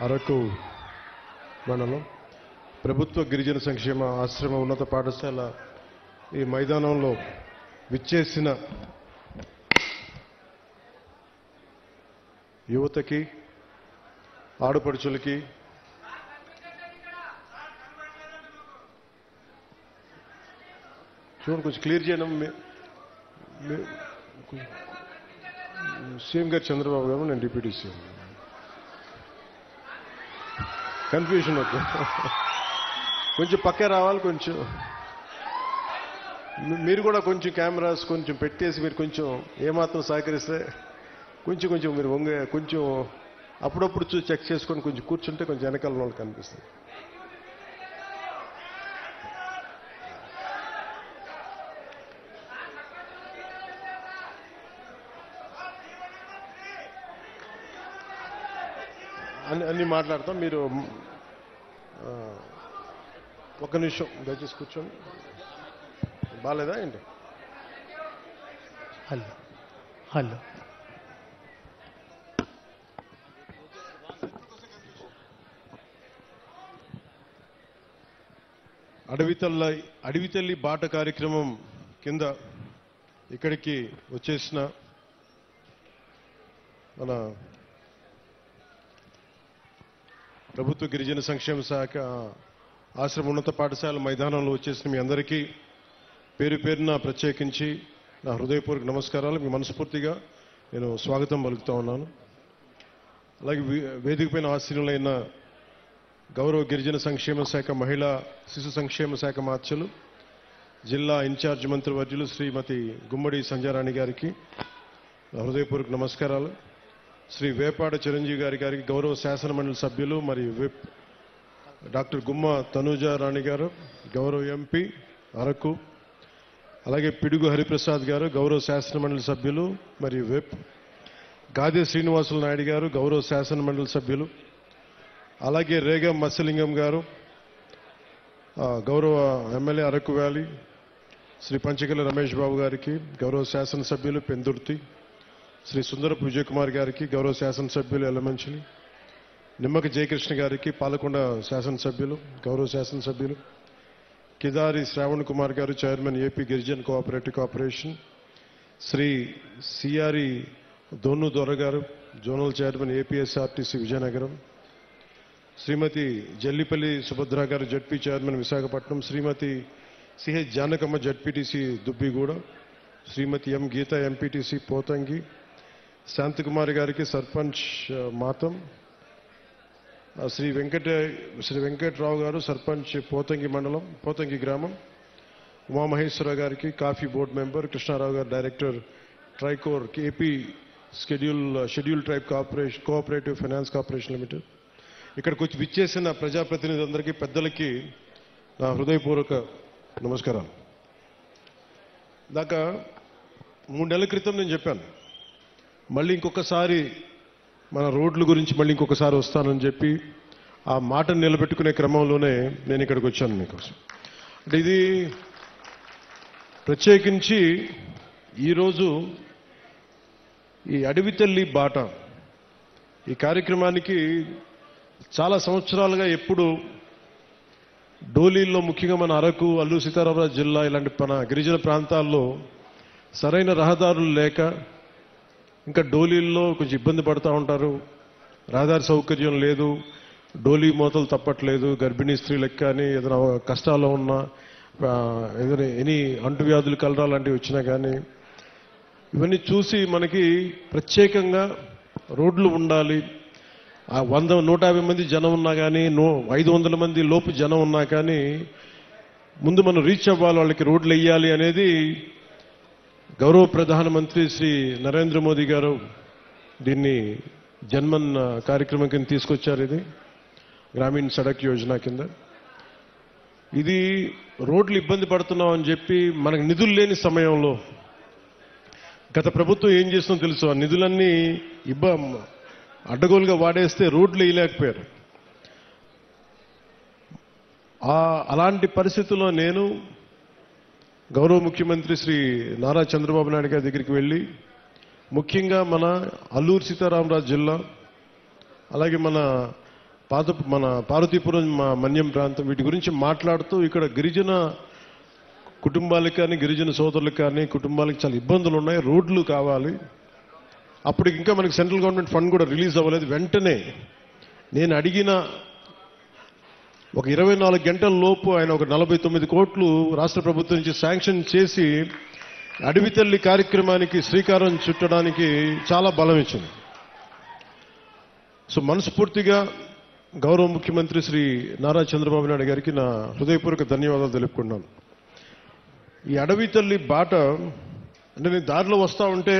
అరకు మండలం ప్రభుత్వ గిరిజన సంక్షేమ ఆశ్రమ ఉన్నత పాఠశాల ఈ మైదానంలో విచ్చేసిన యువతకి ఆడపడుచులకి చూడండి కొంచెం క్లియర్ చేయడం సీఎం గారు చంద్రబాబు గారు నేను డిప్యూటీ సీఎం కన్ఫ్యూజన్ అవుతుంది కొంచెం పక్కే రావాలి కొంచెం మీరు కూడా కొంచెం కెమెరాస్ కొంచెం పెట్టేసి మీరు కొంచెం ఏమాత్రం సహకరిస్తే కొంచెం మీరు వంగే కొంచెం అప్పుడప్పుడు చూసి చెక్ చేసుకొని కొంచెం కూర్చుంటే కొంచెం వెనకాల వాళ్ళు కనిపిస్తుంది అన్ని మాట్లాడతాం మీరు ఒక్క నిమిషం దయచేసి కూర్చోండి బాగాలేదా ఏంటి హలో అడవితల్లి బాట కార్యక్రమం కింద ఇక్కడికి వచ్చేసిన మన ప్రభుత్వ గిరిజన సంక్షేమ శాఖ ఆశ్రమ ఉన్నత పాఠశాల మైదానంలో వచ్చేసిన మీ అందరికీ పేరు పేరున ప్రత్యేకించి నా హృదయపూర్వక నమస్కారాలు. మీ మనస్ఫూర్తిగా నేను స్వాగతం పలుకుతా ఉన్నాను. అలాగే వేదికపైన ఆశీనులైన గౌరవ గిరిజన సంక్షేమ శాఖ మహిళా శిశు సంక్షేమ శాఖ మార్చలు జిల్లా ఇన్ఛార్జ్ మంత్రివర్యులు శ్రీమతి గుమ్మడి సంజారాణి గారికి నా హృదయపూర్వక నమస్కారాలు. శ్రీ వేపాడ చిరంజీవి గారికి గౌరవ శాసనమండలి సభ్యులు మరియు విప్ డాక్టర్ గుమ్మ తనూజారాణి గారు గౌరవ ఎంపీ అరకు, అలాగే పిడుగు హరిప్రసాద్ గారు గౌరవ శాసనమండలి సభ్యులు మరియు విప్, గాదే శ్రీనివాసులు నాయుడు గారు గౌరవ శాసనమండలి సభ్యులు, అలాగే రేగం మత్స్యలింగం గారు గౌరవ ఎమ్మెల్యే అరకు వ్యాలీ, శ్రీ పంచకల రమేష్ బాబు గారికి గౌరవ శాసనసభ్యులు పెందుర్తి, శ్రీ సుందరపు విజయ్ కుమార్ గారికి గౌరవ శాసనసభ్యులు ఎల్లమంచిలి, నిమ్మక జయకృష్ణ గారికి పాలకొండ శాసనసభ్యులు గౌరవ శాసనసభ్యులు, కిదారి శ్రావణ్ కుమార్ గారు chairman AP గిరిజన్ cooperative corporation, Shri సిఆరి దోను దొర గారు జోనల్ చైర్మన్ ఏపీఎస్ఆర్టీసీ విజయనగరం, శ్రీమతి జల్లిపల్లి సుభద్ర గారు జడ్పీ చైర్మన్ విశాఖపట్నం, శ్రీమతి సిహెచ్ జానకమ్మ జడ్పీటీసీ దుబ్బిగూడ, శ్రీమతి ఎం గీత ఎంపీటీసీ పోతంగి, శాంతకుమారి గారికి సర్పంచ్ మాతం, శ్రీ వెంకట్రావు గారు సర్పంచ్ పోతంగి మండలం పోతంగి గ్రామం, ఉమామహేశ్వర గారికి కాఫీ బోర్డు మెంబర్, కృష్ణారావు గారు director Tricor AP schedule tribe cooperative finance corporation limited, ఇక్కడికి వచ్చి విచ్చేసిన ప్రజాప్రతినిధులందరికీ పెద్దలకి నా హృదయపూర్వక నమస్కారాలు. దాకా 3 నెలల క్రితం నేను చెప్పాను మళ్ళీ ఇంకొకసారి మన రోడ్ల గురించి మళ్ళీ ఇంకొకసారి వస్తానని చెప్పి ఆ మాటను నిలబెట్టుకునే క్రమంలోనే నేను ఇక్కడికి వచ్చాను మీకోసం. అంటే ఇది ప్రత్యేకించి ఈరోజు ఈ అడవితల్లి బాట ఈ కార్యక్రమానికి చాలా సంవత్సరాలుగా ఎప్పుడు డోలీల్లో ముఖ్యంగా మన అరకు అల్లూరు సీతారామరాజు జిల్లా ఇలాంటి మన గిరిజన ప్రాంతాల్లో సరైన రహదారులు లేక ఇంకా డోలీల్లో కొంచెం ఇబ్బంది పడుతూ ఉంటారు, రహదారి సౌకర్యం లేదు, డోలీ మోతలు తప్పట్లేదు, గర్భిణీ స్త్రీలకు కానీ ఏదైనా కష్టాల్లో ఉన్నా ఏదైనా ఎనీ అంటువ్యాధులు కలరా లాంటివి వచ్చినా కానీ ఇవన్నీ చూసి మనకి ప్రత్యేకంగా రోడ్లు ఉండాలి, 100-150 మంది జనం ఉన్నా కానీ 500 మంది లోపు జనం ఉన్నా కానీ ముందు మనం రీచ్ అవ్వాలి, వాళ్ళకి రోడ్లు వేయాలి అనేది గౌరవ ప్రధానమంత్రి శ్రీ నరేంద్ర మోదీ గారు దీన్ని జన్మన్ కార్యక్రమం కింద తీసుకొచ్చారు. ఇది గ్రామీణ సడక్ యోజన కింద. ఇది రోడ్లు ఇబ్బంది పడుతున్నాం అని చెప్పి మనకు నిధులు లేని సమయంలో గత ప్రభుత్వం ఏం చేస్తుందో తెలుసు, ఆ నిధులన్నీ అడ్డగోలుగా వాడేస్తే రోడ్లు వేయలేకపోయారు. అలాంటి పరిస్థితుల్లో నేను గౌరవ ముఖ్యమంత్రి శ్రీ నారా చంద్రబాబు నాయుడు గారి దగ్గరికి వెళ్ళి ముఖ్యంగా మన అల్లూరు సీతారామరాజు జిల్లా అలాగే మన మన పార్వతీపురం మన్యం ప్రాంతం వీటి గురించి మాట్లాడుతూ ఇక్కడ గిరిజన కుటుంబాలకు కానీ గిరిజన సోదరులకు కానీ కుటుంబాలకు చాలా ఇబ్బందులు ఉన్నాయి, రోడ్లు కావాలి. అప్పటికి ఇంకా మనకి సెంట్రల్ గవర్నమెంట్ ఫండ్ కూడా రిలీజ్ అవ్వలేదు. వెంటనే నేను అడిగిన ఒక 24 గంటల లోపు ఆయన ఒక 49 కోట్లు రాష్ట్ర ప్రభుత్వం నుంచి శాంక్షన్ చేసి అడవి తల్లి కార్యక్రమానికి శ్రీకారం చుట్టడానికి చాలా బలం ఇచ్చింది. సో మనస్ఫూర్తిగా గౌరవ ముఖ్యమంత్రి శ్రీ నారా చంద్రబాబు నాయుడు గారికి నా హృదయపూర్వక ధన్యవాదాలు తెలుపుకున్నాను. ఈ అడవి తల్లి బాట అంటే నేను దారిలో వస్తూ ఉంటే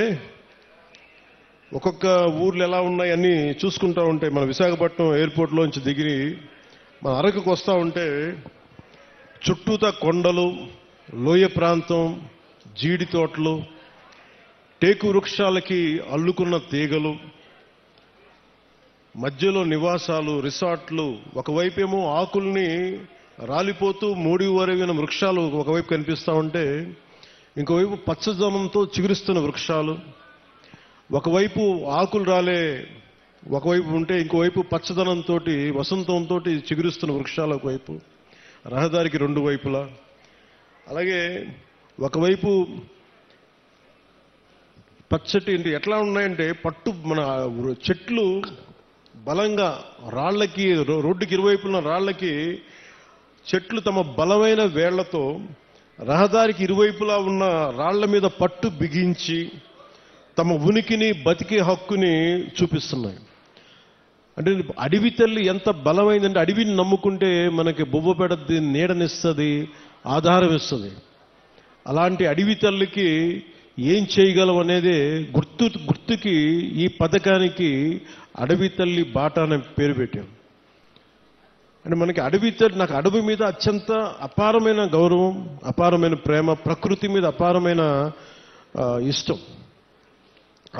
ఒక్కొక్క ఊర్లు ఎలా ఉన్నాయి అన్నీ చూసుకుంటూ ఉంటే మన విశాఖపట్నం ఎయిర్పోర్ట్లోంచి దిగి మన అరకుకు వస్తూ ఉంటే చుట్టూతా కొండలు, లోయ ప్రాంతం, జీడి తోటలు, టేకు వృక్షాలకి అల్లుకున్న తీగలు, మధ్యలో నివాసాలు, రిసార్ట్లు, ఒకవైపేమో ఆకుల్ని రాలిపోతూ మూడి వరవిన వృక్షాలు ఒకవైపు కనిపిస్తూ ఉంటే ఇంకోవైపు పచ్చదనంతో చిగురిస్తున్న వృక్షాలు, ఒకవైపు ఆకులు రాలే ఒకవైపు ఉంటే ఇంకోవైపు పచ్చదనంతో వసంతంతో చిగురిస్తున్న వృక్షాలు ఒకవైపు, రహదారికి రెండు వైపులా. అలాగే ఒకవైపు పచ్చటి ఎట్లా ఉన్నాయంటే పట్టు మన చెట్లు బలంగా రాళ్లకి రోడ్డుకి ఇరువైపున రాళ్లకి చెట్లు తమ బలమైన వేళ్లతో రహదారికి ఇరువైపులా ఉన్న రాళ్ల మీద పట్టు బిగించి తమ ఉనికిని బతికే హక్కుని చూపిస్తున్నాయి. అంటే అడవి తల్లి ఎంత బలమైందంటే అడవిని నమ్ముకుంటే మనకి బొవ్వ పెడద్ది, నీడనిస్తుంది, ఆధారం ఇస్తుంది. అలాంటి అడవి తల్లికి ఏం చేయగలం అనేది గుర్తుకి ఈ పథకానికి అడవి తల్లి బాట అనే పేరు పెట్టాం. అంటే మనకి అడవి తల్లి, నాకు అడవి మీద అత్యంత అపారమైన గౌరవం, అపారమైన ప్రేమ, ప్రకృతి మీద అపారమైన ఇష్టం.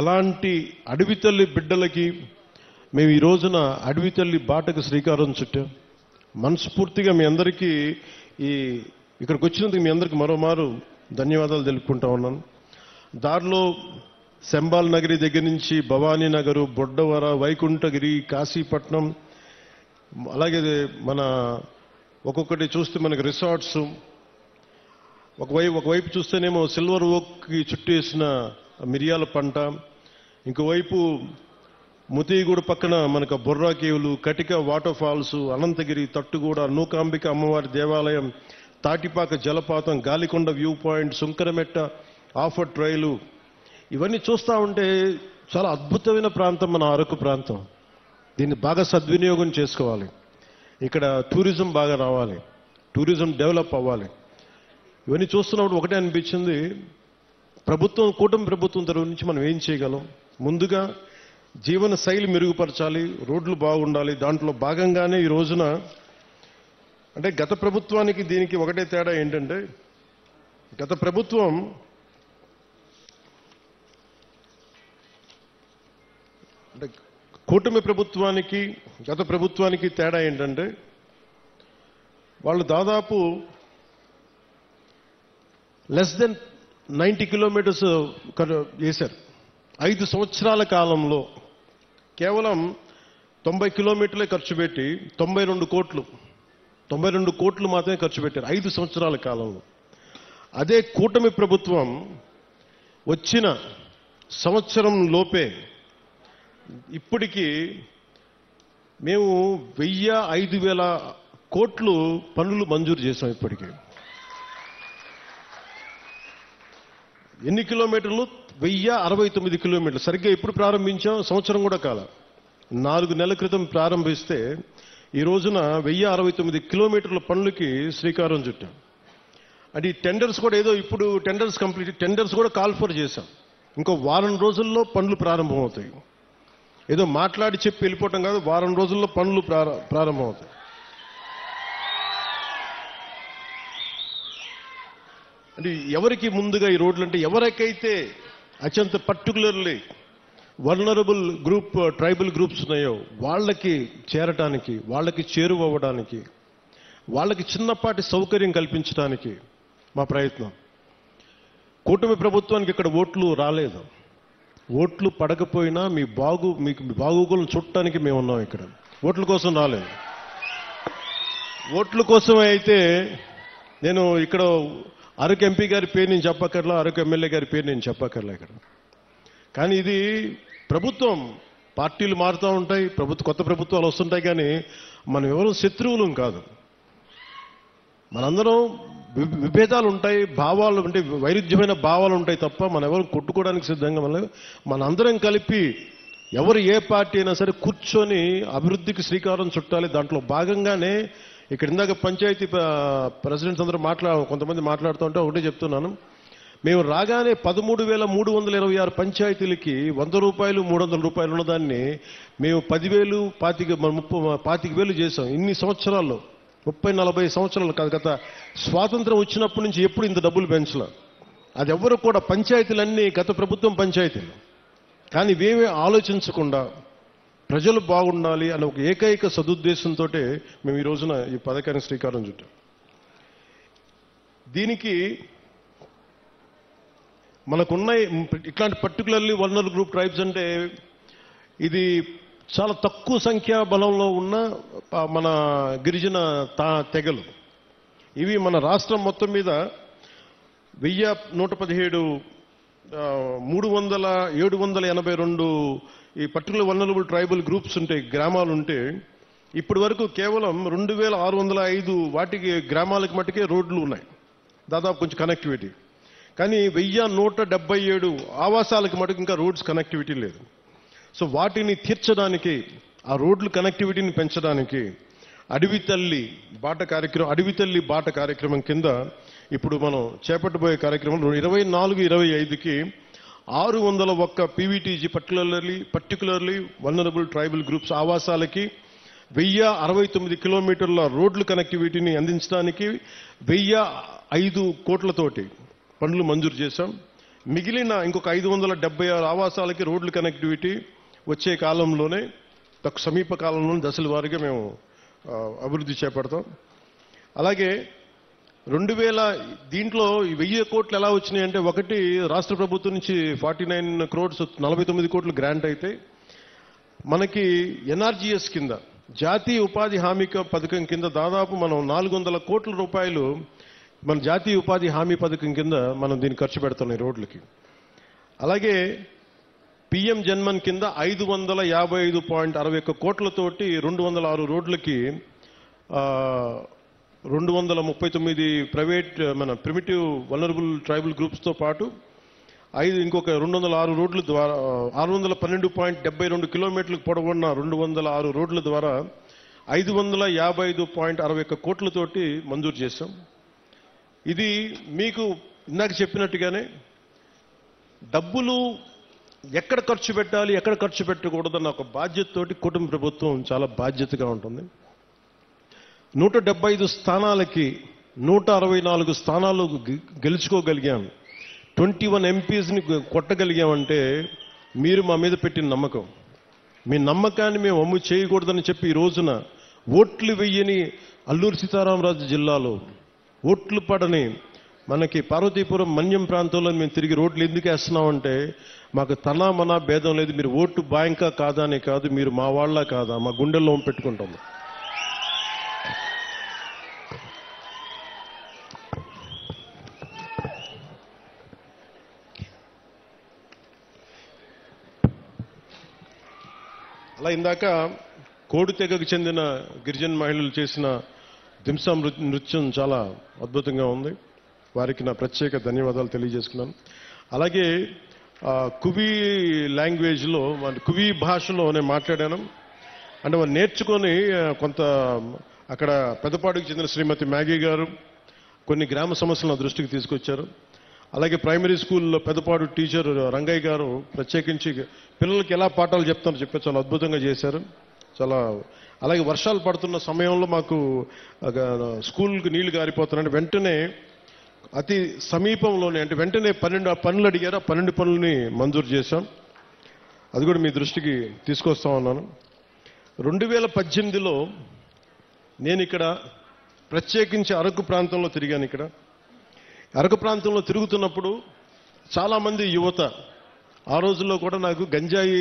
అలాంటి అడవి తల్లి బిడ్డలకి మేము ఈ రోజున అడవి తల్లి బాటకు శ్రీకారం చుట్టాం. మనస్ఫూర్తిగా మీ అందరికీ ఇక్కడికి వచ్చినందుకు మీ అందరికీ మరోమారు ధన్యవాదాలు తెలుపుకుంటా ఉన్నాను. దారిలో శంబాల్ నగరి దగ్గర నుంచి భవానీ నగరు, బొడ్డవర, వైకుంఠగిరి, కాశీపట్నం, అలాగే మన ఒక్కొక్కటి చూస్తే మనకి రిసార్ట్స్, ఒకవైపు చూస్తేనేమో సిల్వర్ ఓక్కి చుట్టేసిన మిరియాల పంట, ఇంకోవైపు ముతిగూడ పక్కన మనకు బొర్రా కేవులు, కటిక వాటర్ ఫాల్స్, అనంతగిరి, తట్టుగూడ, నూకాంబిక అమ్మవారి దేవాలయం, తాటిపాక జలపాతం, గాలికొండ వ్యూ పాయింట్, సుంకరమెట్ట ఆఫర్ ట్రైలు, ఇవన్నీ చూస్తూ ఉంటే చాలా అద్భుతమైన ప్రాంతం మన అరకు ప్రాంతం. దీన్ని బాగా సద్వినియోగం చేసుకోవాలి. ఇక్కడ టూరిజం బాగా రావాలి, టూరిజం డెవలప్ అవ్వాలి. ఇవన్నీ చూస్తున్నప్పుడు ఒకటే అనిపించింది, కూటమి ప్రభుత్వం తరఫు నుంచి మనం ఏం చేయగలం? ముందుగా జీవన శైలి మెరుగుపరచాలి, రోడ్లు బాగుండాలి. దాంట్లో భాగంగానే ఈ రోజున అంటే గత ప్రభుత్వానికి దీనికి ఒకటే తేడా ఏంటంటే, గత ప్రభుత్వం అంటే కూటమి ప్రభుత్వానికి గత ప్రభుత్వానికి తేడా ఏంటంటే, వాళ్ళు దాదాపు లెస్ దెన్ 90 కిలోమీటర్స్ వేశారు. 5 సంవత్సరాల కాలంలో కేవలం 90 కిలోమీటర్లే ఖర్చు పెట్టి 92 కోట్లు మాత్రమే ఖర్చు పెట్టారు 5 సంవత్సరాల కాలంలో. అదే కూటమి ప్రభుత్వం వచ్చిన సంవత్సరం లోపే ఇప్పటికీ మేము 1000-5000 కోట్లు పనులు మంజూరు చేశాం. ఇప్పటికీ ఎన్ని కిలోమీటర్లు? 1069 కిలోమీటర్లు. సరిగ్గా ఎప్పుడు ప్రారంభించాం? సంవత్సరం కూడా కాల, 4 నెలల క్రితం ప్రారంభిస్తే ఈ రోజున 1069 కిలోమీటర్ల పనులకి శ్రీకారం చుట్టాం. అంటే ఈ టెండర్స్ కూడా ఏదో ఇప్పుడు టెండర్స్ కూడా కాల్ ఫర్ చేశాం. ఇంకో వారం రోజుల్లో పనులు ప్రారంభమవుతాయి. ఏదో మాట్లాడి చెప్పి వెళ్ళిపోవటం కాదు, వారం రోజుల్లో పనులు ప్రారంభమవుతాయి. అంటే ఎవరికి ముందుగా ఈ రోడ్లు అంటే ఎవరికైతే అత్యంత particularly vulnerable group, tribal groups ఉన్నాయో వాళ్ళకి చేరటానికి, వాళ్ళకి చేరువవ్వడానికి, వాళ్ళకి చిన్నపాటి సౌకర్యం కల్పించడానికి మా ప్రయత్నం. కూటమి ప్రభుత్వానికి ఇక్కడ ఓట్లు రాలేదు. ఓట్లు పడకపోయినా మీకు బాగోగులను చుట్టానికి మేము ఉన్నాం ఇక్కడ. ఓట్ల కోసం రాలేదు. ఓట్ల కోసం అయితే నేను ఇక్కడ అరకు ఎంపీ గారి పేరు నేను చెప్పక్కర్లా, అరకు ఎమ్మెల్యే గారి పేరు నేను చెప్పక్కర్లా ఇక్కడ. కానీ ఇది ప్రభుత్వం, పార్టీలు మారుతూ ఉంటాయి, కొత్త ప్రభుత్వాలు వస్తుంటాయి, కానీ మనం ఎవరు శత్రువులం కాదు. మనందరం విభేదాలు ఉంటాయి, భావాలు ఉంటాయి, వైరుధ్యమైన భావాలు ఉంటాయి తప్ప మనం ఎవరు కొట్టుకోవడానికి సిద్ధంగా మనందరం కలిపి ఎవరు ఏ పార్టీ అయినా సరే కూర్చొని అభివృద్ధికి శ్రీకారం చుట్టాలి. దాంట్లో భాగంగానే ఇక్కడ ఇందాక పంచాయతీ ప్రెసిడెంట్స్ అందరూ కొంతమంది మాట్లాడుతూ ఉంటే ఒకటే చెప్తున్నాను. మేము రాగానే 13,326 పంచాయతీలకి 100 రూపాయలు 300 రూపాయలు ఉన్నదాన్ని మేము 10,000 25,000 చేశాం. ఇన్ని సంవత్సరాల్లో 30-40 సంవత్సరాలు కాదు, గత స్వాతంత్రం వచ్చినప్పటి నుంచి ఎప్పుడు ఇంత డబ్బులు పెంచలే. అది ఎవరు కూడా, పంచాయతీలన్నీ గత ప్రభుత్వం పంచాయతీలు. కానీ ఇవేమీ ఆలోచించకుండా ప్రజలు బాగుండాలి అనే ఒక ఏకైక సదుద్దేశంతో మేము ఈ రోజున ఈ పథకానికి శ్రీకారం చుట్టాం. దీనికి మనకున్న ఇట్లాంటి పర్టికులర్లీ వల్నరబుల్ గ్రూప్ ట్రైబ్స్ అంటే ఇది చాలా తక్కువ సంఖ్యా బలంలో ఉన్న మన గిరిజన తెగలు. ఇవి మన రాష్ట్రం మొత్తం మీద 1117 782 ఈ పర్టికులర్ వల్నరబుల్ ట్రైబల్ గ్రూప్స్ ఉంటాయి, గ్రామాలు ఉంటే ఇప్పటి వరకు కేవలం 2605 వాటికి గ్రామాలకు మట్టుకే రోడ్లు ఉన్నాయి, దాదాపు కొంచెం కనెక్టివిటీ. కానీ 1177 ఆవాసాలకు మటుకు ఇంకా రోడ్స్ కనెక్టివిటీ లేదు. సో వాటిని తీర్చడానికి, ఆ రోడ్లు కనెక్టివిటీని పెంచడానికి అడవి తల్లి బాట కార్యక్రమం కింద ఇప్పుడు మనం చేపట్టబోయే కార్యక్రమం 24-25కి 601 PVTG particularly vulnerable tribal groups ఆవాసాలకి 1069 కిలోమీటర్ల రోడ్లు కనెక్టివిటీని అందించడానికి 1005 కోట్లతోటి పనులు మంజూరు చేశాం. మిగిలిన ఇంకొక 576 ఆవాసాలకి రోడ్లు కనెక్టివిటీ వచ్చే కాలంలోనే, సమీప కాలంలోనే దశల వారీగా మేము అభివృద్ధి చేపడతాం. అలాగే 2000 దీంట్లో 1000 కోట్లు ఎలా వచ్చినాయంటే, ఒకటి రాష్ట్ర ప్రభుత్వం నుంచి 49 crores 49 కోట్లు గ్రాంట్ అయితే, మనకి ఎన్ఆర్జీఎస్ కింద జాతీయ ఉపాధి హామీ పథకం కింద దాదాపు మనం 400 కోట్ల రూపాయలు మన జాతీయ ఉపాధి హామీ పథకం కింద మనం దీన్ని ఖర్చు పెడుతున్నాం ఈ రోడ్లకి. అలాగే పిఎం జన్మన్ కింద 555.61 కోట్లతోటి 206 రోడ్లకి 239 ప్రైవేట్ మన ప్రిమిటివ్ వల్నరబుల్ ట్రైబల్ గ్రూప్స్తో పాటు ఇంకొక 206 రోడ్ల ద్వారా 612.72 కిలోమీటర్లకు పొడవున్న 206 రోడ్ల ద్వారా 555.61 కోట్లతోటి మంజూరు చేశాం. ఇది మీకు ఇందాక చెప్పినట్టుగానే డబ్బులు ఎక్కడ ఖర్చు పెట్టాలి, ఎక్కడ ఖర్చు పెట్టకూడదన్న ఒక బాధ్యతతోటి కుటుంబ ప్రభుత్వం చాలా బాధ్యతగా ఉంటుంది. 175 స్థానాలకి 164 స్థానాలు గెలుచుకోగలిగాం. 21 ఎంపీస్ని కొట్టగలిగామంటే మీరు మా మీద పెట్టిన నమ్మకం. మీ నమ్మకాన్ని మేము అమ్ము చేయకూడదని చెప్పి ఈ రోజున ఓట్లు వెయ్యని అల్లూరు సీతారామరాజు జిల్లాలో ఓట్లు పడని మనకి పార్వతీపురం మన్యం ప్రాంతంలో మేము తిరిగి రోడ్లు ఎందుకు వేస్తున్నామంటే, మాకు తనా మనా భేదం లేదు, మీరు ఓటు బ్యాంకా కాదా అనే కాదు, మీరు మా వాళ్ళ కాదా, మా గుండెల్లో పెట్టుకుంటాము. అలా ఇందాక కోడి తెగకు చెందిన గిరిజన మహిళలు చేసిన దింసా నృత్యం చాలా అద్భుతంగా ఉంది. వారికి నా ప్రత్యేక ధన్యవాదాలు తెలియజేసుకున్నాను. అలాగే కువి లాంగ్వేజ్లో, కువి భాషలో నేను మాట్లాడాను. అంటే వాళ్ళు నేర్చుకొని కొంత అక్కడ పెద్దపాడుకు చెందిన శ్రీమతి మ్యాగీ గారు కొన్ని గ్రామ సమస్యలను దృష్టికి తీసుకొచ్చారు. అలాగే ప్రైమరీ స్కూల్లో పెద్దపాడు టీచర్ రంగయ్య గారు ప్రత్యేకించి పిల్లలకి ఎలా పాఠాలు చెప్తారో చెప్పి చాలా అద్భుతంగా చేశారు. అలాగే వర్షాలు పడుతున్న సమయంలో మాకు స్కూల్కి నీళ్లు గారిపోతున్నాయంటే వెంటనే అతి సమీపంలోనే, అంటే వెంటనే 12 పనులు అడిగారు. ఆ 12 పనులని మంజూరు చేశాం. అది కూడా మీ దృష్టికి తీసుకొస్తా ఉన్నాను. 2018లో నేను ఇక్కడ ప్రత్యేకించి అరకు ప్రాంతంలో తిరిగాను. ఇక్కడ అరకు ప్రాంతంలో తిరుగుతున్నప్పుడు చాలామంది యువత ఆ రోజుల్లో కూడా నాకు గంజాయి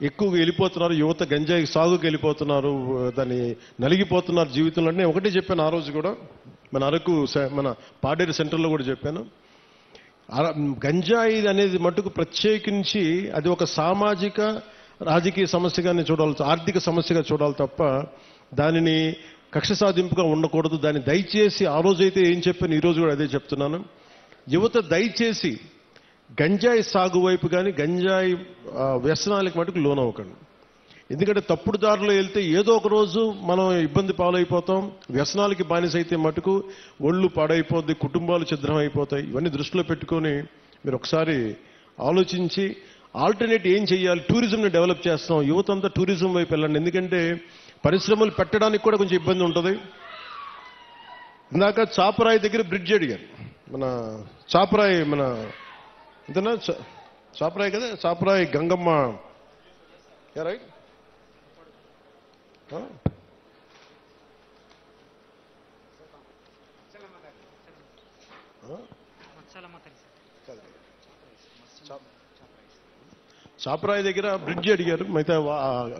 ఎక్కువగా వెళ్ళిపోతున్నారు, యువత గంజాయి సాగుకి వెళ్ళిపోతున్నారు, దాన్ని నలిగిపోతున్నారు జీవితంలో. నేను ఒకటే చెప్పాను ఆ రోజు కూడా, మన అరకు మన పాడేరు సెంటర్లో కూడా చెప్పాను. గంజాయి అనేది మటుకు ప్రత్యేకించి అది ఒక సామాజిక రాజకీయ సమస్యగానే చూడాలి, ఆర్థిక సమస్యగా చూడాలి తప్ప దానిని కక్ష సాధింపుగా ఉండకూడదు. దాన్ని దయచేసి ఆ రోజైతే ఏం చెప్పాను, ఈరోజు కూడా అదే చెప్తున్నాను. యువత దయచేసి గంజాయి సాగు వైపు కానీ గంజాయి వ్యసనాలకు మటుకు లోనవ్వకండి. ఎందుకంటే తప్పుడు దారిలో వెళ్తే ఏదో ఒక రోజు మనం ఇబ్బంది పాలైపోతాం. వ్యసనాలకి బానిస అయితే మటుకు ఒళ్ళు పాడైపోద్ది, కుటుంబాలు ఛిద్రం అయిపోతాయి. ఇవన్నీ దృష్టిలో పెట్టుకొని మీరు ఒకసారి ఆలోచించి ఆల్టర్నేట్ ఏం చేయాలి. టూరిజంని డెవలప్ చేస్తాం, యువత అంతా టూరిజం వైపు వెళ్ళండి. ఎందుకంటే పరిశ్రమలు పెట్టడానికి కూడా కొంచెం ఇబ్బంది ఉంటుంది. ఇందాక చాపరాయి దగ్గర బ్రిడ్జ్ అడిగారు, మన చాపరాయి మన ఇంతనా చాపరాయి కదా, చాపరాయి గంగమ్మ రైట్. చాపరాయి దగ్గర బ్రిడ్జ్ అడిగారు, మిగతా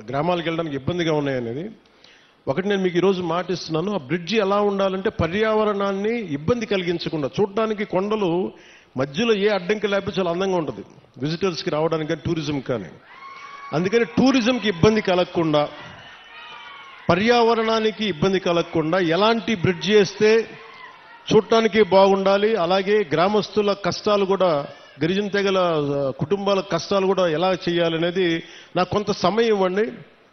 గ్రామాలకు వెళ్ళడానికి ఇబ్బందిగా ఉన్నాయనేది. ఒకటి నేను మీకు ఈరోజు మాటిస్తున్నాను, ఆ బ్రిడ్జి ఎలా ఉండాలంటే పర్యావరణాన్ని ఇబ్బంది కలిగించకుండా, చూడడానికి కొండలు మధ్యలో ఏ అడ్డంకి లేకపోతే చాలా అందంగా ఉంటుంది విజిటర్స్కి రావడానికి కానీ టూరిజం కానీ. అందుకని టూరిజంకి ఇబ్బంది కలగకుండా, పర్యావరణానికి ఇబ్బంది కలగకుండా ఎలాంటి బ్రిడ్జ్ చేస్తే చూడటానికి బాగుండాలి, అలాగే గ్రామస్తుల కష్టాలు కూడా, గిరిజన తెగల కుటుంబాల కష్టాలు కూడా ఎలా చేయాలనేది నాకు కొంత సమయం ఇవ్వండి.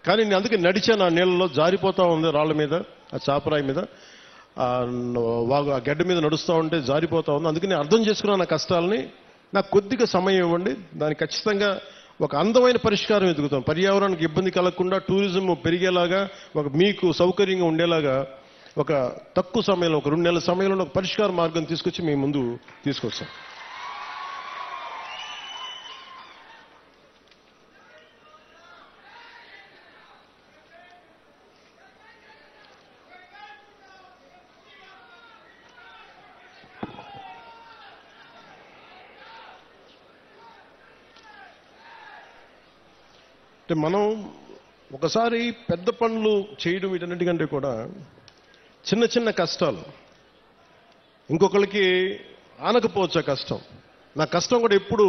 కానీ నేను అందుకే నడిచాను, ఆ నీళ్ళలో జారిపోతా ఉంది, రాళ్ల మీద, ఆ చాపరాయి మీద, ఆ గడ్డ మీద నడుస్తూ ఉంటే జారిపోతా ఉంది. అందుకని అర్థం చేసుకున్నాను నా కష్టాలని. నాకు కొద్దిగా సమయం ఇవ్వండి, దానికి ఖచ్చితంగా ఒక అందమైన పరిష్కారం ఎదుగుతాం. పర్యావరణానికి ఇబ్బంది కలగకుండా టూరిజం పెరిగేలాగా, ఒక మీకు సౌకర్యంగా ఉండేలాగా ఒక తక్కువ సమయంలో, ఒక 2 నెలల సమయంలో ఒక పరిష్కార మార్గం తీసుకొచ్చి మీ ముందు తీసుకొస్తాం. అంటే మనం ఒకసారి పెద్ద పనులు చేయడం వీటన్నిటికంటే కూడా చిన్న చిన్న కష్టాలు ఇంకొకరికి ఆనకపోవచ్చు. కష్టం, నా కష్టం కూడా ఎప్పుడు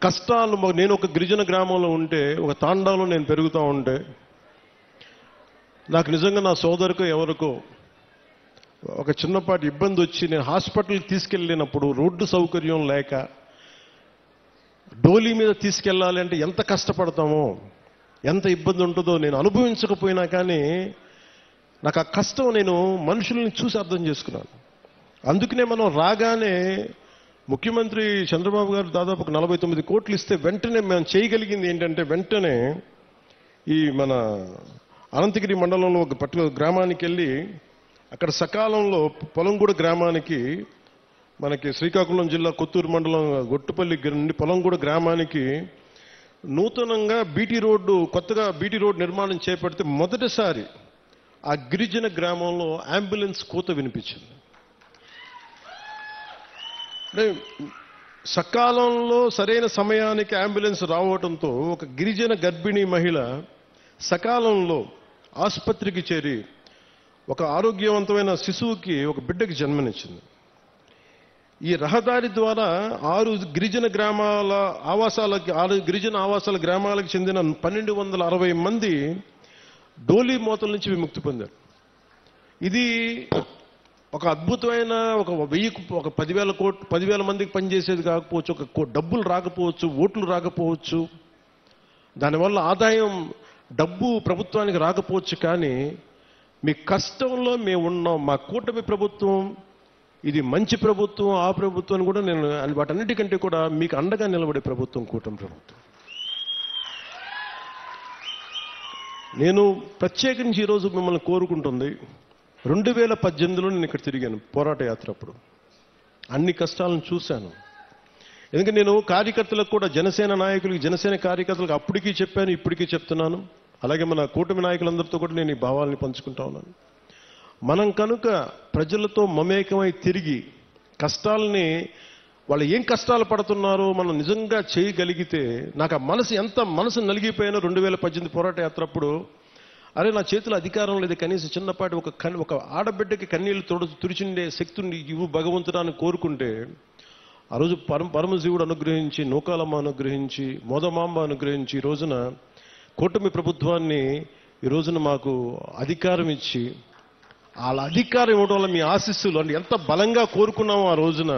కష్టాలు. నేను ఒక గిరిజన గ్రామంలో ఉంటే, ఒక తాండాలో నేను పెరుగుతూ ఉంటే, నాకు నిజంగా నా సోదరుకో ఎవరికో ఒక చిన్నపాటి ఇబ్బంది వచ్చి నేను హాస్పిటల్కి తీసుకెళ్ళినప్పుడు రోడ్డు సౌకర్యం లేక డోలీ మీద తీసుకెళ్ళాలి అంటే ఎంత కష్టపడతామో, ఎంత ఇబ్బంది ఉంటుందో నేను అనుభవించకపోయినా కానీ నాకు ఆ కష్టం నేను మనుషుల్ని చూసి అర్థం చేసుకున్నాను. అందుకనే మనం రాగానే ముఖ్యమంత్రి చంద్రబాబు గారు దాదాపు 49 కోట్లు ఇస్తే వెంటనే మేము చేయగలిగింది ఏంటంటే, వెంటనే ఈ మన అనంతగిరి మండలంలో ఒక పర్టికులర్ గ్రామానికి వెళ్ళి అక్కడ సకాలంలో పొలంగూడ గ్రామానికి, మనకి శ్రీకాకుళం జిల్లా కొత్తూరు మండలం గొట్టుపల్లి నుండి పొలంగూడ గ్రామానికి నూతనంగా బీటీ రోడ్డు, కొత్తగా బీటీ రోడ్డు నిర్మాణం చేపడితే మొదటిసారి ఆ గిరిజన గ్రామంలో అంబులెన్స్ కూత వినిపించింది. అంటే సకాలంలో సరైన సమయానికి అంబులెన్స్ రావడంతో ఒక గిరిజన గర్భిణీ మహిళ సకాలంలో ఆసుపత్రికి చేరి ఒక ఆరోగ్యవంతమైన శిశువుకి, ఒక బిడ్డకి జన్మనిచ్చింది. ఈ రహదారి ద్వారా 6 గిరిజన గ్రామాల ఆవాసాలకి, 6 గిరిజన ఆవాసాల గ్రామాలకు చెందిన 1260 మంది డోలీ మోతల నుంచి విముక్తి పొందారు. ఇది ఒక అద్భుతమైన, ఒక 10,000 మందికి పనిచేసేది కాకపోవచ్చు, ఒక డబ్బులు రాకపోవచ్చు, ఓట్లు రాకపోవచ్చు, దానివల్ల ఆదాయం డబ్బు ప్రభుత్వానికి రాకపోవచ్చు. కానీ మీ కష్టంలో మేము ఉన్నాం. మా కూటమి ప్రభుత్వం ఇది మంచి ప్రభుత్వం, ఆ ప్రభుత్వం కూడా నేను వాటన్నిటికంటే కూడా మీకు అండగా నిలబడే ప్రభుత్వం కూటమి ప్రభుత్వం. నేను ప్రత్యేకించి ఈరోజు మిమ్మల్ని కోరుకుంటుంది, 2018లో నేను ఇక్కడ తిరిగాను పోరాట యాత్ర. అప్పుడు అన్ని కష్టాలను చూశాను. ఎందుకంటే నేను కార్యకర్తలకు కూడా, జనసేన నాయకులకి, జనసేన కార్యకర్తలకు అప్పటికీ చెప్పాను, ఇప్పటికీ చెప్తున్నాను. అలాగే మన కూటమి నాయకులందరితో కూడా నేను ఈ భావాల్ని పంచుకుంటా ఉన్నాను. మనం కనుక ప్రజలతో మమేకమై తిరిగి కష్టాలని వాళ్ళు ఏం కష్టాలు పడుతున్నారో మనం నిజంగా చేయగలిగితే నాకు ఆ మనసు నలిగిపోయిన 2018 పోరాట యాత్ర అప్పుడు అరే నా చేతిలో అధికారం లేదు, కనీసం చిన్నపాటి ఒక ఆడబిడ్డకి కన్నీళ్లు తుడిచిండే శక్తిని ఇవ్వు భగవంతుడాన్ని కోరుకుంటే ఆ రోజు పరమశివుడు అనుగ్రహించి, నూకాలమ్మ అనుగ్రహించి, మోదమాంబ అనుగ్రహించి ఈ రోజున కూటమి ప్రభుత్వాన్ని ఈ రోజున మాకు అధికారం ఇచ్చి, వాళ్ళ అధికారం ఇవ్వడం వల్ల మీ ఆశీస్సులు అంటే ఎంత బలంగా కోరుకున్నామో ఆ రోజున,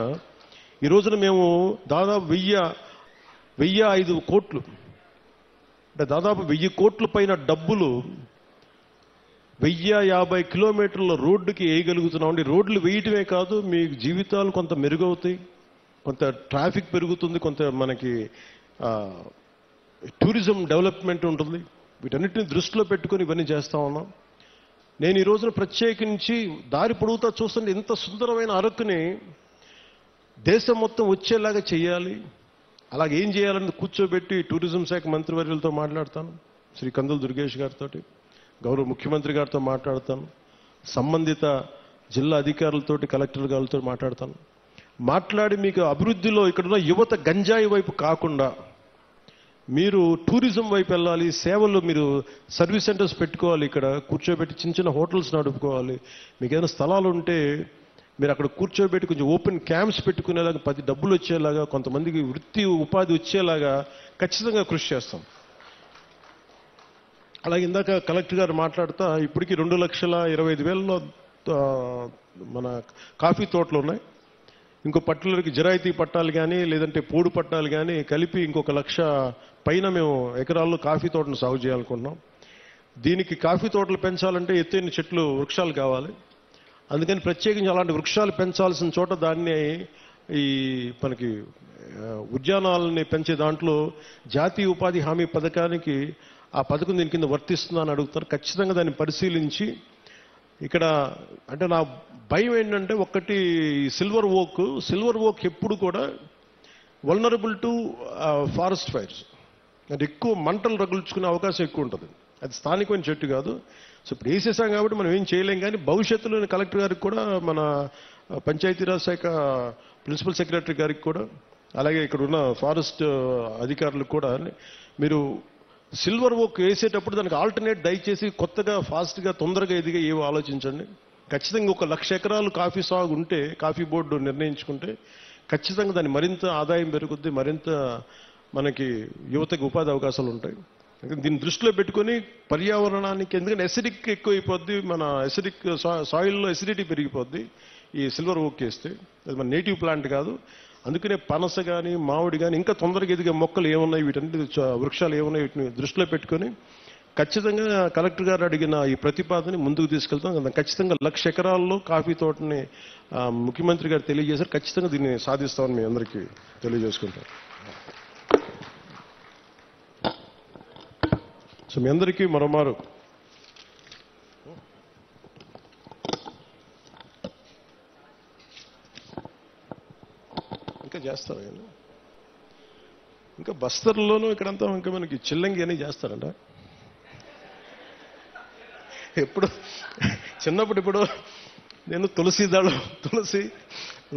ఈ రోజున మేము దాదాపు 1005 కోట్లు అంటే దాదాపు 1000 కోట్ల పైన డబ్బులు 1050 కిలోమీటర్ల రోడ్డుకి వేయగలుగుతున్నాం అండి. రోడ్లు వేయటమే కాదు, మీ జీవితాలు కొంత మెరుగవుతాయి, కొంత ట్రాఫిక్ పెరుగుతుంది, కొంత మనకి టూరిజం డెవలప్మెంట్ ఉంటుంది. వీటన్నిటిని దృష్టిలో పెట్టుకొని ఇవన్నీ చేస్తా ఉన్నాం. నేను ఈ రోజున ప్రత్యేకించి దారి పొడుగుతా చూస్తుంటే ఇంత సుందరమైన అరకుని దేశం మొత్తం వచ్చేలాగా చేయాలి. అలాగే ఏం చేయాలని కూర్చోబెట్టి టూరిజం శాఖ మంత్రివర్యులతో మాట్లాడతాను, శ్రీ కందుల దుర్గేష్ గారితో, గౌరవ ముఖ్యమంత్రి గారితో మాట్లాడతాను, సంబంధిత జిల్లా అధికారులతోటి, కలెక్టర్ గారితో మాట్లాడి మీకు అభివృద్ధిలో ఇక్కడున్న యువత గంజాయి వైపు కాకుండా మీరు టూరిజం వైపు వెళ్ళాలి, సేవలు మీరు సర్వీస్ సెంటర్స్ పెట్టుకోవాలి, ఇక్కడ కూర్చోబెట్టి చిన్న హోటల్స్ నడుపుకోవాలి, మీకు ఏదైనా స్థలాలు ఉంటే మీరు అక్కడ కూర్చోబెట్టి కొంచెం ఓపెన్ క్యాంప్స్ పెట్టుకునేలాగా, 10 డబ్బులు వచ్చేలాగా, కొంతమందికి వృత్తి ఉపాధి వచ్చేలాగా ఖచ్చితంగా కృషి చేస్తాం. అలాగే ఇందాక కలెక్టర్ గారు మాట్లాడుతా ఇప్పటికీ 2,25,000 మన కాఫీ తోటలు ఉన్నాయి. ఇంకో పట్టులకి జిరాయితీ పట్టాలు కానీ లేదంటే పోడు పట్టాలు కానీ కలిపి ఇంకొక 1,00,000 పైన మేము ఎకరాల్లో కాఫీ తోటను సాగు చేయాలనుకుంటున్నాం. దీనికి కాఫీ తోటలు పెంచాలంటే ఎత్తైన చెట్లు, వృక్షాలు కావాలి. అందుకని ప్రత్యేకించి అలాంటి వృక్షాలు పెంచాల్సిన చోట దాన్ని ఈ మనకి ఉద్యానాలని పెంచే దాంట్లో జాతీయ ఉపాధి హామీ పథకానికి ఆ పథకం దీని కింద వర్తిస్తుందా అని అడుగుతారు. ఖచ్చితంగా దాన్ని పరిశీలించి ఇక్కడ అంటే నా భయం ఏంటంటే ఒకటి సిల్వర్ ఓక్ ఎప్పుడు కూడా వల్నరబుల్ టు ఫారెస్ట్ ఫైర్స్, అంటే ఎక్కువ మంటలు రగుల్చుకునే అవకాశం ఎక్కువ ఉంటుంది. అది స్థానికమైన చెట్టు కాదు. సో ఇప్పుడు వేసేసాం కాబట్టి మనం ఏం చేయలేం. కానీ భవిష్యత్తులో కలెక్టర్ గారికి కూడా, మన పంచాయతీరాజ్ శాఖ ప్రిన్సిపల్ సెక్రటరీ గారికి కూడా, అలాగే ఇక్కడ ఉన్న ఫారెస్ట్ అధికారులకు కూడా మీరు సిల్వర్ ఓక్ వేసేటప్పుడు దానికి ఆల్టర్నేట్ దయచేసి కొత్తగా ఫాస్ట్గా తొందరగా ఎదిగా ఏవో ఆలోచించండి. ఖచ్చితంగా 1,00,000 ఎకరాలు కాఫీ సాగు ఉంటే, కాఫీ బోర్డు నిర్ణయించుకుంటే ఖచ్చితంగా దాన్ని మరింత ఆదాయం పెరుగుద్ది, మరింత మనకి యువతకి ఉపాధి అవకాశాలు ఉంటాయి. దీన్ని దృష్టిలో పెట్టుకొని పర్యావరణానికి, ఎందుకంటే ఎసిడిక్ ఎక్కువైపోద్ది, మన ఎసిడిక్ సాయిల్లో ఎసిడిటీ పెరిగిపోద్ది ఈ సిల్వర్ ఓక్ వేస్తే. అది మన నేటివ్ ప్లాంట్ కాదు. అందుకనే పనస కానీ, మామిడి కానీ, ఇంకా తొందరగా ఎదిగే మొక్కలు ఏమున్నాయి, వీటన్నిటి వృక్షాలు ఏమున్నాయి, వీటిని దృష్టిలో పెట్టుకొని ఖచ్చితంగా కలెక్టర్ గారు అడిగిన ఈ ప్రతిపాదనని ముందుకు తీసుకెళ్తాం. ఖచ్చితంగా 1,00,000 ఎకరాల్లో కాఫీ తోటని ముఖ్యమంత్రి గారు తెలియజేశారు. ఖచ్చితంగా దీన్ని సాధిస్తామని మీ అందరికీ తెలియజేసుకుంటాం. సో మీ అందరికీ మరోమారు ఇంకా చేస్తారు, ఇంకా బస్తర్లోనూ ఇక్కడంతా ఇంకా మనకి చిల్లంగి అని చేస్తారంట. చిన్నప్పుడు నేను తులసి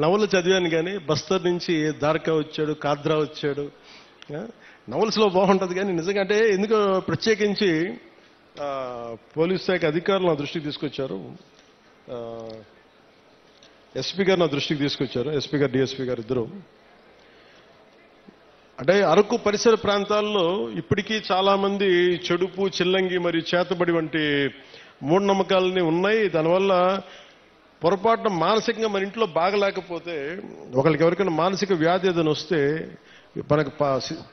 నవలు చదివాను, కానీ బస్తర్ నుంచి దార్కా వచ్చాడు, కాద్రా వచ్చాడు. నవల్స్లో బాగుంటుంది, కానీ నిజంగా అంటే ఎందుకో ప్రత్యేకించి పోలీస్ శాఖ అధికారులు నా దృష్టికి తీసుకొచ్చారు, ఎస్పీ గారు నా దృష్టికి తీసుకొచ్చారు, ఎస్పీ గారు, డిఎస్పీ గారు ఇద్దరు. అంటే అరకు పరిసర ప్రాంతాల్లో ఇప్పటికీ చాలా మంది చెడుపు, చిల్లంగి మరియు చేతబడి వంటి మూఢనమ్మకాలని ఉన్నాయి. దానివల్ల పొరపాటున మానసికంగా మన ఇంట్లో బాగలేకపోతే, ఒకరికి ఎవరికైనా మానసిక వ్యాధి ఏదైనా వస్తే మనకు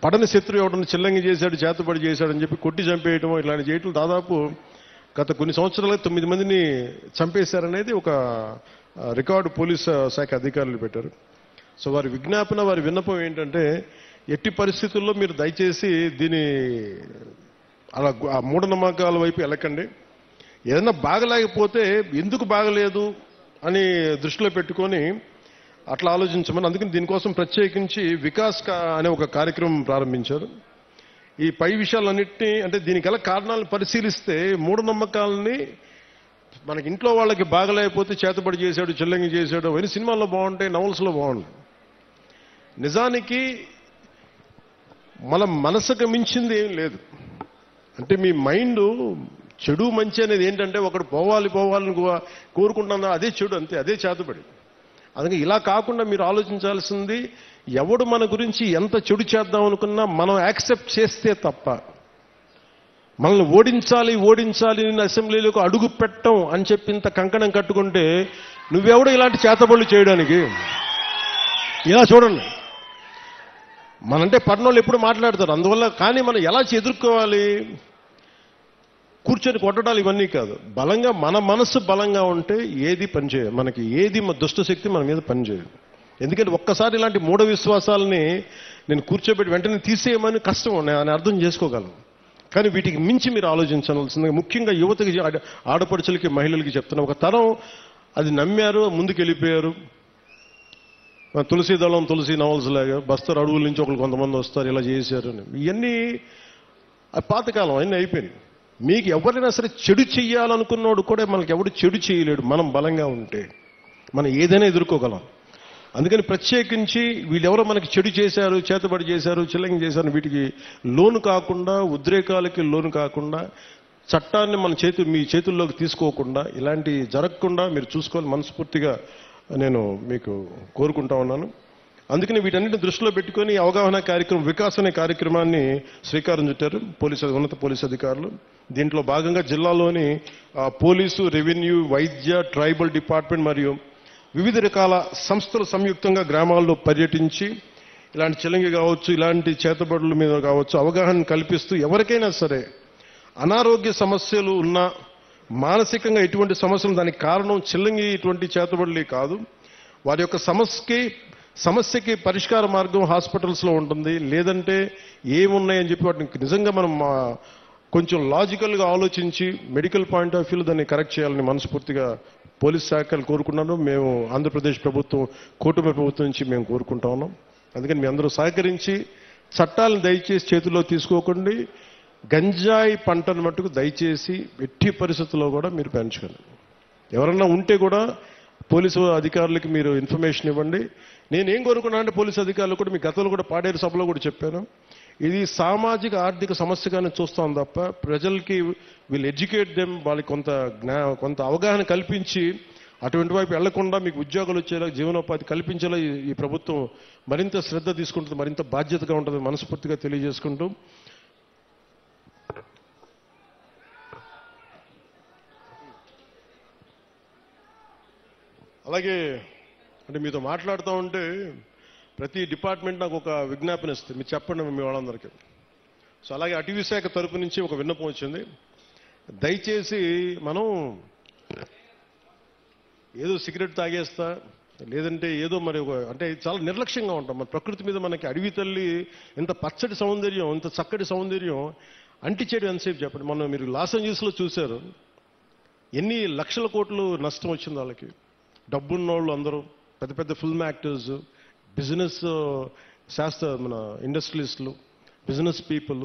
పడని శత్రువు ఎవడన్నా చిల్లంగి చేశాడు, చేతబడి చేశాడని చెప్పి కొట్టి చంపేయటం, ఇలాంటి చేయటం దాదాపు గత కొన్ని సంవత్సరాలుగా 9 మందిని చంపేశారనేది ఒక రికార్డు పోలీస్ శాఖ అధికారులు పెట్టారు. సో వారి విజ్ఞాపన, వారి విన్నపం ఏంటంటే ఎట్టి పరిస్థితుల్లో మీరు దయచేసి దీని అలా మూఢనమ్మకాల వైపు వెళ్ళకండి. ఏదైనా బాగలేకపోతే ఎందుకు బాగలేదు అని దృష్టిలో పెట్టుకొని అట్లా ఆలోచించమని, అందుకని దీనికోసం ప్రత్యేకించి వికాస్ అనే ఒక కార్యక్రమం ప్రారంభించారు. ఈ పై విషయాలన్నింటినీ, అంటే దీనికి గల కారణాలను పరిశీలిస్తే మూఢనమ్మకాలని మనకి ఇంట్లో వాళ్ళకి బాగలేకపోతే చేతబడి చేశాడు, చిల్లంగి చేశాడు అవన్నీ సినిమాల్లో బాగుంటాయి, నవల్స్లో బాగుంటాయి. నిజానికి మన మనసుకు మించింది ఏం లేదు. అంటే మీ మైండ్ చెడు మంచి అనేది ఏంటంటే ఒకడు పోవాలని కోరుకుంటున్నా అదే చెడు, అంతే, అదే చేతబడి. అందుకే ఇలా కాకుండా మీరు ఆలోచించాల్సింది, ఎవడు మన గురించి ఎంత చెడు చేద్దాం అనుకున్నా మనం యాక్సెప్ట్ చేస్తే తప్ప, మనల్ని ఓడించాలి నేను అసెంబ్లీలోకి అడుగు పెట్టం అని చెప్పి ఇంత కంకణం కట్టుకుంటే నువ్వెవడు ఇలాంటి చేతబడులు చేయడానికి? ఇలా చూడండి, మనంటే పట్టణంలో ఎప్పుడు మాట్లాడతారు, అందువల్ల. కానీ మనం ఎలా ఎదుర్కోవాలి? కూర్చొని కొట్టడాలు ఇవన్నీ కాదు. బలంగా మన మనసు బలంగా ఉంటే ఏది పనిచేయదు, మనకి ఏది దుష్టశక్తి మన మీద పనిచేయదు. ఎందుకంటే ఒక్కసారి ఇలాంటి మూఢ విశ్వాసాలని నేను కూర్చోబెట్టి వెంటనే తీసేయమని కష్టం, నేను అర్థం చేసుకోగలను. కానీ వీటికి మించి మీరు ఆలోచించాల్సింది, ముఖ్యంగా యువతకి, ఆడపడుచులకి, మహిళలకి చెప్తున్నా. ఒక తరం అది నమ్మారు, ముందుకు వెళ్ళిపోయారు. తులసి దళం, తులసి నవల్స్ లాగా బస్తర్ అడవుల నుంచి ఒకరు కొంతమంది వస్తారు, ఇలా చేశారు. ఇవన్నీ పాతకాలం, అన్నీ అయిపోయినాయి. మీకు ఎవరైనా సరే చెడు చెయ్యాలనుకున్నోడు కూడా మనకి ఎవడు చెడు చేయలేడు, మనం బలంగా ఉంటే మనం ఏదైనా ఎదుర్కోగలం. అందుకని ప్రత్యేకించి వీళ్ళెవరో మనకి చెడు చేశారు, చేతబడి చేశారు, చిల్లంగి చేశారు, వీటికి లోను కాకుండా, ఉద్రేకాలకి లోను కాకుండా, చట్టాన్ని మీ చేతుల్లోకి తీసుకోకుండా, ఇలాంటి జరగకుండా మీరు చూసుకోవాలి మనస్ఫూర్తిగా నేను మీకు కోరుకుంటా ఉన్నాను. అందుకని వీటన్నిటిని దృష్టిలో పెట్టుకొని అవగాహన కార్యక్రమం, వికాస్ అనే కార్యక్రమాన్ని శ్రీకారం చుట్టారు ఉన్నత పోలీసు అధికారులు. దీంట్లో భాగంగా జిల్లాలోని పోలీసు, రెవెన్యూ, వైద్య, ట్రైబల్ డిపార్ట్మెంట్ మరియు వివిధ రకాల సంస్థలు సంయుక్తంగా గ్రామాల్లో పర్యటించి ఇలాంటి చిలంగి కావచ్చు, ఇలాంటి చేతబడుల మీద కావచ్చు అవగాహన కల్పిస్తూ, ఎవరికైనా సరే అనారోగ్య సమస్యలు ఉన్నా, మానసికంగా ఎటువంటి సమస్యలు, దానికి కారణం చిల్లంగి ఇటువంటి చేతబడులే కాదు, వారి యొక్క సమస్యకి పరిష్కార మార్గం హాస్పిటల్స్లో ఉంటుంది. లేదంటే ఏమున్నాయని చెప్పి వాటిని నిజంగా మనం కొంచెం లాజికల్గా ఆలోచించి మెడికల్ పాయింట్ ఆఫ్ వ్యూలో దాన్ని కరెక్ట్ చేయాలని మనస్ఫూర్తిగా పోలీస్ శాఖలు కోరుకున్నాను. మేము ఆంధ్రప్రదేశ్ ప్రభుత్వం, కూటమి ప్రభుత్వం నుంచి మేము కోరుకుంటా ఉన్నాం. అందుకని మీ అందరూ సహకరించి చట్టాలను దయచేసి చేతుల్లో తీసుకోకండి. గంజాయి పంటను మట్టుకు దయచేసి ఎట్టి పరిస్థితుల్లో కూడా మీరు పెంచకండి. ఎవరన్నా ఉంటే కూడా పోలీసు అధికారులకి మీరు ఇన్ఫర్మేషన్ ఇవ్వండి. నేనేం కోరుకున్నా అంటే పోలీసు అధికారులు కూడా, మీ గతంలో కూడా పాడేరు సభలో కూడా చెప్పాను, ఇది సామాజిక ఆర్థిక సమస్యగానే చూస్తాం తప్ప ప్రజలకి వీళ్ళు ఎడ్యుకేట్ దెమ్, వాళ్ళకి కొంత అవగాహన కల్పించి అటువంటి వైపు వెళ్లకుండా మీకు ఉద్యోగాలు వచ్చేలా, జీవనోపాధి కల్పించేలా ఈ ప్రభుత్వం మరింత శ్రద్ధ తీసుకుంటుంది, మరింత బాధ్యతగా ఉంటుంది మనస్ఫూర్తిగా తెలియజేసుకుంటూ, అలాగే అంటే మీతో మాట్లాడుతూ ఉంటే ప్రతి డిపార్ట్మెంట్ నాకు ఒక విజ్ఞాపన ఇస్తుంది, మీరు చెప్పండి మీ వాళ్ళందరికీ. సో అలాగే అటవీ శాఖ తరపు నుంచి ఒక విన్నపం వచ్చింది. దయచేసి మనం ఏదో సిగరెట్ తాగేస్తా, లేదంటే ఏదో మరి అంటే చాలా నిర్లక్ష్యంగా ఉంటాం. మన ప్రకృతి మీద మనకి అడవి తల్లి ఎంత పచ్చటి సౌందర్యం, ఎంత చక్కటి సౌందర్యం అంటిచేయడం ఎంతసేపు చెప్పండి. మనం మీరు లాస్ ఏంజల్స్లో చూశారు, ఎన్ని లక్షల కోట్లు నష్టం వచ్చింది వాళ్ళకి. డబ్బున్నోళ్ళు అందరూ, పెద్ద పెద్ద ఫిల్మ్ యాక్టర్స్, బిజినెస్ మన ఇండస్ట్రియలిస్టులు, బిజినెస్ పీపుల్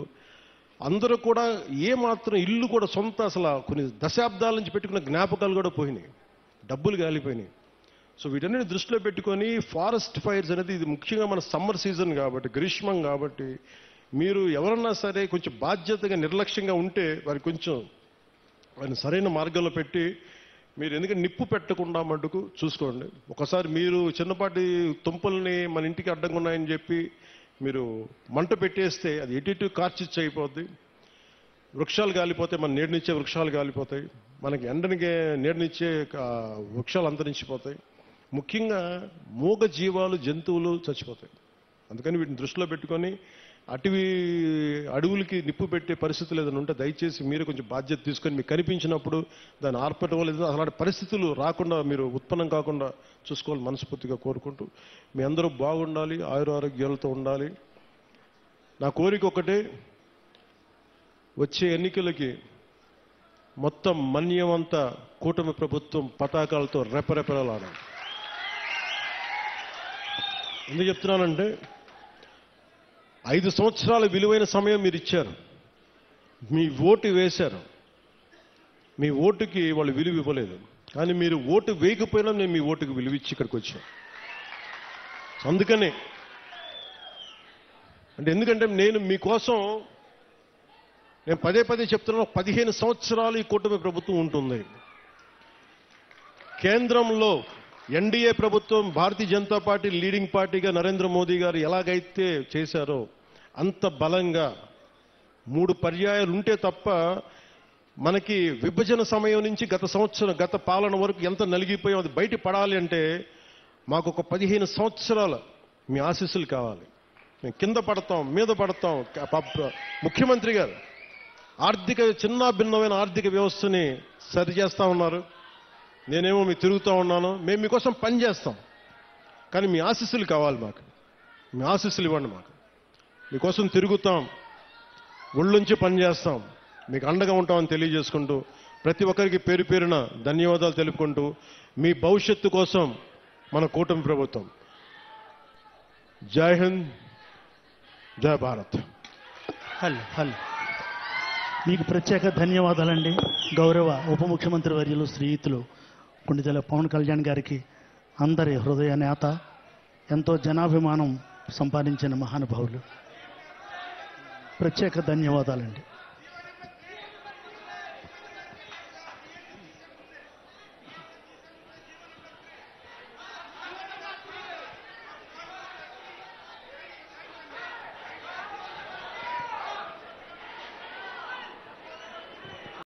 అందరూ కూడా ఏమాత్రం ఇల్లు కూడా సొంత, అసలు కొన్ని దశాబ్దాల నుంచి పెట్టుకున్న జ్ఞాపకాలు కూడా పోయినాయి, డబ్బులు గాలిపోయినాయి. సో వీటన్నిటిని దృష్టిలో పెట్టుకొని ఫారెస్ట్ ఫైర్స్ అనేది, ఇది ముఖ్యంగా మన సమ్మర్ సీజన్ కాబట్టి, గ్రీష్మం కాబట్టి, మీరు ఎవరన్నా సరే కొంచెం బాధ్యతగా నిర్లక్ష్యంగా ఉంటే వారిని సరైన మార్గంలో పెట్టి మీరు, ఎందుకంటే నిప్పు పెట్టకుండా మటుకు చూసుకోండి. ఒకసారి మీరు చిన్నపాటి తుంపల్ని మన ఇంటికి అడ్డంగా ఉన్నాయని చెప్పి మీరు మంట పెట్టేస్తే అది ఎటు కార్చిచ్చు అయిపోద్ది. వృక్షాలు కాలిపోతాయి, మన నీడనిచ్చే వృక్షాలు కాలిపోతాయి, మనకి ఎండనికే నీడనిచ్చే వృక్షాలు అంతరించిపోతాయి. ముఖ్యంగా మూగ జీవాలు, జంతువులు చచ్చిపోతాయి. అందుకని వీటిని దృష్టిలో పెట్టుకొని అడవులకి నిప్పు పెట్టే పరిస్థితులు ఏదైనా ఉంటే దయచేసి మీరు కొంచెం బాధ్యత తీసుకొని మీకు కనిపించినప్పుడు దాన్ని ఆర్పటం లేదు, అలాంటి పరిస్థితులు రాకుండా మీరు ఉత్పన్నం కాకుండా చూసుకోవాలి మనస్ఫూర్తిగా కోరుకుంటూ, మీ అందరూ బాగుండాలి, ఆయురారోగ్యాలతో ఉండాలి. నా కోరిక ఒకటే, వచ్చే ఎన్నికలకి మొత్తం మన్యమంతా కూటమి ప్రభుత్వం పతాకాలతో రెపరెపలాడాలి. ఎందుకు చెప్తున్నానంటే 5 సంవత్సరాల విలువైన సమయం మీరు ఇచ్చారు, మీ ఓటు వేశారు, మీ ఓటుకి వాళ్ళు విలువ ఇవ్వలేదు. కానీ మీరు ఓటు వేయకపోయినా నేను మీ ఓటుకి విలువ ఇచ్చి ఇక్కడికి వచ్చాను. అందుకనే అంటే ఎందుకంటే నేను మీకోసం నేను పదే పదే చెప్తున్నాను, 15 సంవత్సరాలు ఈ కూటమి ప్రభుత్వం ఉంటుంది. కేంద్రంలో ఎన్డీఏ ప్రభుత్వం, భారతీయ జనతా పార్టీ లీడింగ్ పార్టీగా నరేంద్ర మోదీ గారు ఎలాగైతే చేశారో అంత బలంగా 3 పర్యాయాలు ఉంటే తప్ప మనకి విభజన సమయం నుంచి గత పాలన వరకు ఎంత నలిగిపోయాం అది బయట పడాలి అంటే మాకు ఒక 15 సంవత్సరాల మీ ఆశీస్సులు కావాలి. మేము కింద పడతాం, మీద పడతాం. ముఖ్యమంత్రి గారు చిన్న భిన్నమైన ఆర్థిక వ్యవస్థని సరిచేస్తా ఉన్నారు. నేనేమో మీకు తిరుగుతూ ఉన్నాను. మేము మీకోసం పని చేస్తాం, కానీ మీ ఆశీస్సులు కావాలి మాకు. మీ ఆశీస్సులు ఇవ్వండి మాకు. మీకోసం తిరుగుతాం, ఒళ్ళుంచి పని చేస్తాం, మీకు అండగా ఉంటామని తెలియజేసుకుంటూ ప్రతి ఒక్కరికి పేరు పేరున ధన్యవాదాలు తెలుపుకుంటూ మీ భవిష్యత్తు కోసం మన కూటమి ప్రభుత్వం. జై హింద్, జై భారత్. హల్ మీకు ప్రత్యేక ధన్యవాదాలండి. గౌరవ ఉప ముఖ్యమంత్రి వర్యులు శ్రీయుతులు కొణిదెల పవన్ కళ్యాణ్ గారికి, అందరి హృదయ నేత, ఎంతో జనాభిమానం సంపాదించిన మహానుభావులు, ప్రత్యేక ధన్యవాదాలండి.